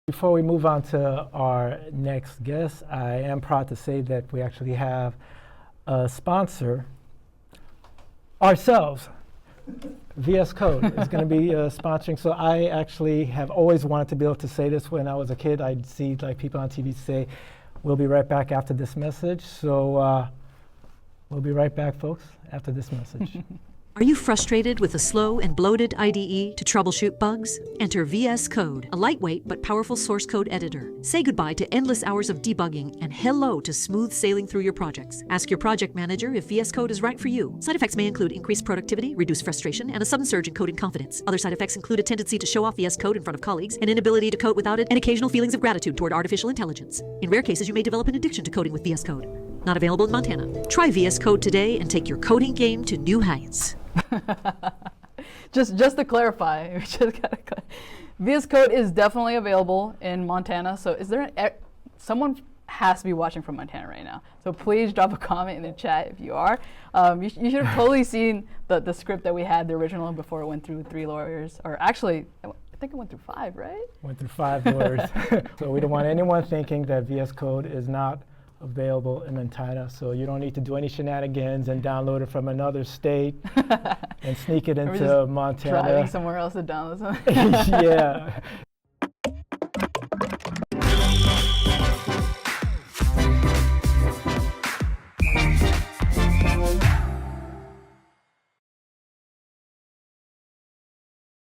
Before we move on to our next guest, I am proud to say that we actually have a sponsor ourselves. VS Code is going to be sponsoring. So I actually have always wanted to be able to say this. When I was a kid, I'd see like people on TV say, "We'll be right back after this message." So we'll be right back, folks, after this message. Are you frustrated with a slow and bloated IDE to troubleshoot bugs? Enter VS Code, a lightweight but powerful source code editor. Say goodbye to endless hours of debugging and hello to smooth sailing through your projects. Ask your project manager if VS Code is right for you. Side effects may include increased productivity, reduced frustration, and a sudden surge in coding confidence. Other side effects include a tendency to show off VS Code in front of colleagues, an inability to code without it, and occasional feelings of gratitude toward artificial intelligence. In rare cases, you may develop an addiction to coding with VS Code. Not available in Montana. Try VS Code today and take your coding game to new heights. just to clarify, VS Code is definitely available in Montana. So is there someone has to be watching from Montana right now? So please drop a comment in the chat if you are. You should have totally seen the script that we had, the original, before it went through 3 lawyers. Or actually, I think it went through 5, right? Went through 5 lawyers. So we don't want anyone thinking that VS Code is not available in Montana, so you don't need to do any shenanigans and download it from another state and sneak it into Montana. Driving somewhere else to download something. Yeah,